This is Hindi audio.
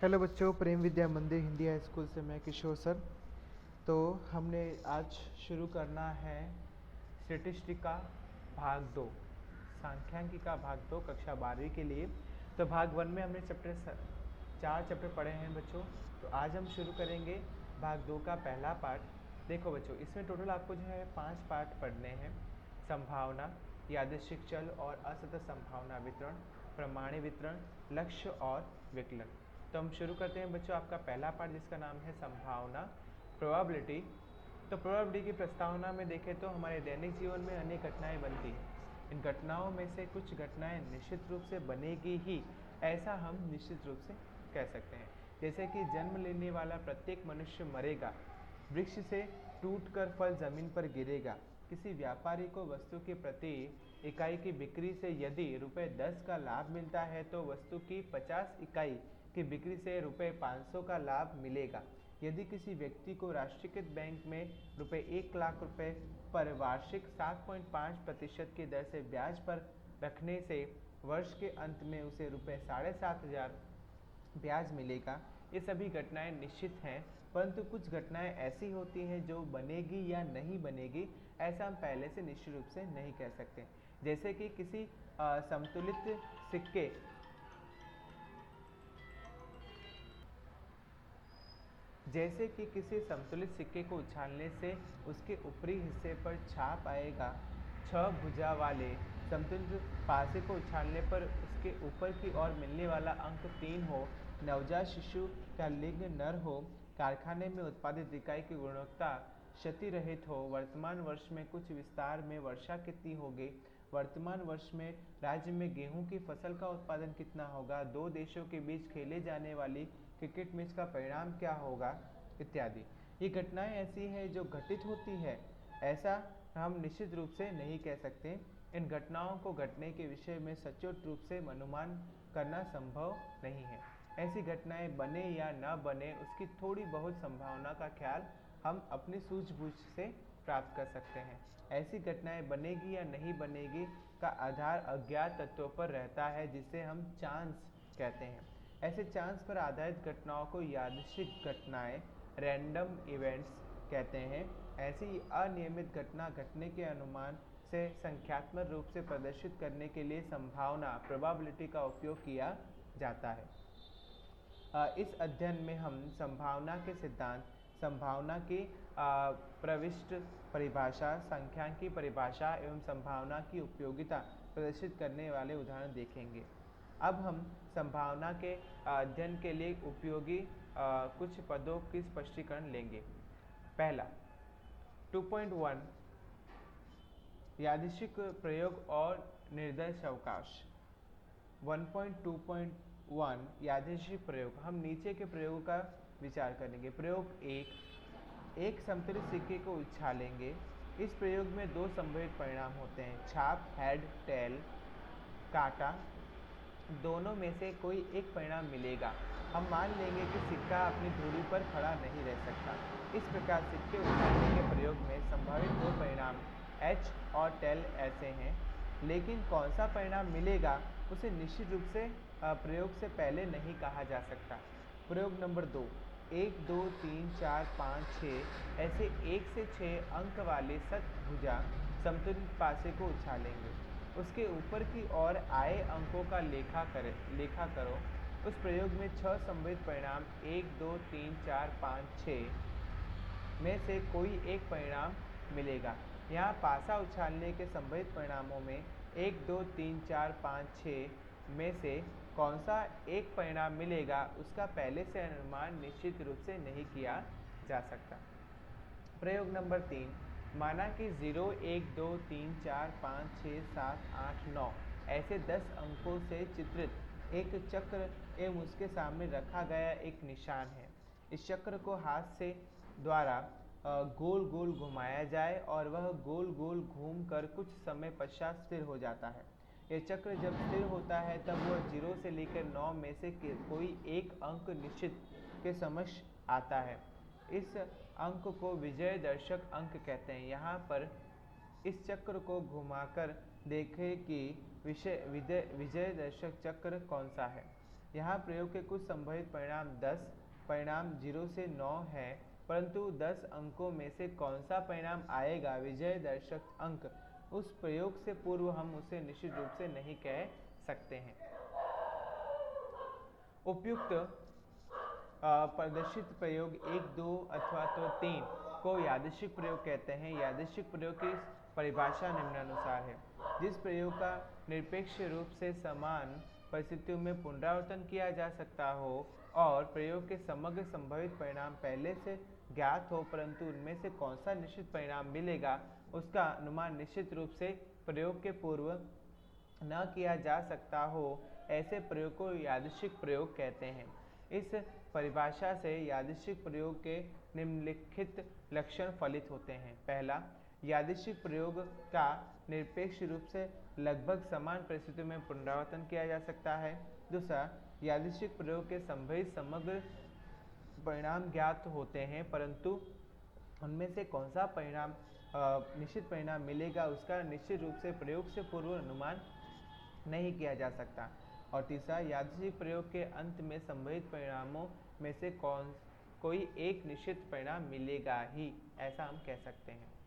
हेलो बच्चों, प्रेम विद्या मंदिर हिंदी हाई स्कूल से मैं किशोर सर। तो हमने आज शुरू करना है स्टैटिस्टिका भाग 2, सांख्यिकी का भाग 2 कक्षा 12वीं के लिए। तो भाग 1 में हमने चार चैप्टर पढ़े हैं बच्चों। तो आज हम शुरू करेंगे भाग 2 का पहला पार्ट। देखो बच्चों, इसमें टोटल आपको जो है 5 पार्ट पढ़ने हैं। संभावना, यादृच्छिक चल और असतत संभावना वितरण, प्रमाणी वितरण, लक्ष्य और विकलन। तो हम शुरू करते हैं बच्चों आपका पहला पार्ट, जिसका नाम है संभावना, प्रोबेबिलिटी। तो प्रोबेबिलिटी की प्रस्तावना में देखें तो हमारे दैनिक जीवन में अनेक घटनाएं बनती हैं। इन घटनाओं में से कुछ घटनाएं निश्चित रूप से बनेगी ही, ऐसा हम निश्चित रूप से कह सकते हैं। जैसे कि जन्म लेने वाला प्रत्येक मनुष्य मरेगा, वृक्ष से टूटकर फल जमीन पर गिरेगा, किसी व्यापारी को वस्तु की प्रति इकाई की बिक्री से यदि रुपये 10 का लाभ मिलता है तो वस्तु की 50 इकाई की बिक्री से रुपये 500 का लाभ मिलेगा। यदि किसी व्यक्ति को राष्ट्रीयकृत बैंक में रुपये 1 लाख रुपए पर वार्षिक 7.5% की दर से ब्याज पर रखने से वर्ष के अंत में उसे रुपये 7,500 ब्याज मिलेगा। ये सभी घटनाएं निश्चित हैं, परंतु कुछ घटनाएं ऐसी होती हैं जो बनेगी या नहीं बनेगी, ऐसा हम पहले से निश्चित रूप से नहीं कह सकते। जैसे कि किसी समतुलित सिक्के जैसे कि किसी समतुलित सिक्के को उछालने से उसके ऊपरी हिस्से पर छाप आएगा। 6 भुजा वाले समतुलित पासे को उछालने पर उसके ऊपर की ओर मिलने वाला अंक 3 हो, नवजात शिशु का लिंग नर हो, कारखाने में उत्पादित इकाई की गुणवत्ता क्षति रहित हो, वर्तमान वर्ष में कुछ विस्तार में वर्षा कितनी होगी, वर्तमान वर्ष में राज्य में गेहूं की फसल का उत्पादन कितना होगा, दो देशों के बीच खेले जाने वाली क्रिकेट मैच का परिणाम क्या होगा, इत्यादि। ये घटनाएं ऐसी हैं जो घटित होती है, ऐसा हम निश्चित रूप से नहीं कह सकते। इन घटनाओं को घटने के विषय में सचोट रूप से अनुमान करना संभव नहीं है। ऐसी घटनाएं बने या न बने, उसकी थोड़ी बहुत संभावना का ख्याल हम अपनी सूझबूझ से प्राप्त कर सकते हैं। ऐसी घटनाएं बनेगी या नहीं बनेगी का आधार अज्ञात तत्वों पर रहता है, जिसे हम चांस कहते हैं। ऐसे चांस पर आधारित घटनाओं को यादृच्छिक घटनाएं, रैंडम इवेंट्स कहते हैं। ऐसी अनियमित घटना घटने के अनुमान से संख्यात्मक रूप से प्रदर्शित करने के लिए संभावना, प्रोबेबिलिटी का उपयोग किया जाता है। इस अध्ययन में हम संभावना के सिद्धांत, संभावना की प्रविष्ट परिभाषा, सांख्यिकी परिभाषा एवं संभावना की उपयोगिता प्रदर्शित करने वाले उदाहरण देखेंगे। अब हम संभावना के अध्ययन के लिए उपयोगी कुछ पदों की स्पष्टीकरण लेंगे। पहला 2.1 यादृच्छिक प्रयोग और निर्देश अवकाश। 1.2.1 यादृच्छिक प्रयोग। हम नीचे के प्रयोगों का विचार करेंगे। प्रयोग एक समतुलित सिक्के को उछालेंगे। इस प्रयोग में दो संभावित परिणाम होते हैं, छाप हेड टेल, काटा, दोनों में से कोई एक परिणाम मिलेगा। हम मान लेंगे कि सिक्का अपनी धुरी पर खड़ा नहीं रह सकता। इस प्रकार सिक्के उछालने के प्रयोग में संभावित दो परिणाम एच और टेल ऐसे हैं, लेकिन कौन सा परिणाम मिलेगा उसे निश्चित रूप से प्रयोग से पहले नहीं कहा जा सकता। प्रयोग नंबर 2, 1, 2, 3, 4, 5, 6 ऐसे 1 से 6 अंक वाले षटभुजा समतुलित पासे को उछालेंगे। उसके ऊपर की ओर आए अंकों का लेखा करो। उस प्रयोग में 6 संभावित परिणाम 1, 2, 3, 4, 5, 6 में से कोई एक परिणाम मिलेगा। यहाँ पासा उछालने के संभावित परिणामों में 1, 2, 3, 4, 5, 6 में से कौन सा एक परिणाम मिलेगा, उसका पहले से अनुमान निश्चित रूप से नहीं किया जा सकता। प्रयोग नंबर 3, माना कि 0, 1, 2, 3, 4, 5, 6, 7, 8, 9 ऐसे 10 अंकों से चित्रित एक चक्र एवं उसके सामने रखा गया एक निशान है। इस चक्र को हाथ से द्वारा गोल गोल घुमाया जाए और वह गोल गोल घूमकर कुछ समय पश्चात स्थिर हो जाता है। यह चक्र जब स्थिर होता है तब वह 0 से लेकर 9 में से कोई एक अंक निश्चित के समक्ष आता है। इस अंक को विजय दर्शक अंक कहते हैं। यहाँ पर इस चक्र को घुमाकर देखें कि विजय दर्शक चक्र कौन सा है। यहाँ प्रयोग के कुछ संभावित परिणाम 10, परिणाम 0 से 9 है, परंतु 10 अंकों में से कौन सा परिणाम आएगा विजय दर्शक अंक, उस प्रयोग से पूर्व हम उसे निश्चित रूप से नहीं कह सकते हैं। उपयुक्त प्रदर्शित प्रयोग 1, 2 अथवा तो 3 को यादृच्छिक प्रयोग कहते हैं। यादृच्छिक प्रयोग की परिभाषा निम्नानुसार है: जिस प्रयोग का निरपेक्ष रूप से समान परिस्थितियों में पुनरावर्तन किया जा सकता हो और प्रयोग के समग्र संभावित परिणाम पहले से ज्ञात हो, परंतु उनमें से कौन सा निश्चित परिणाम मिलेगा उसका अनुमान निश्चित रूप से प्रयोग के पूर्व न किया जा सकता हो, ऐसे प्रयोग को यादृच्छिक प्रयोग कहते हैं। इस परिभाषा से यादृच्छिक प्रयोग के निम्नलिखित लक्षण फलित होते हैं। पहला, यादृच्छिक प्रयोग का निरपेक्ष रूप से लगभग समान परिस्थितियों में पुनरावर्तन किया जा सकता है। दूसरा, यादृच्छिक प्रयोग के संभावित समग्र परिणाम ज्ञात होते हैं, परंतु उनमें से कौन सा परिणाम निश्चित परिणाम मिलेगा उसका निश्चित रूप से प्रयोग से पूर्व अनुमान नहीं किया जा सकता। और तीसरा, यादृच्छिक प्रयोग के अंत में संभावित परिणामों में से कोई एक निश्चित परिणाम मिलेगा ही, ऐसा हम कह सकते हैं।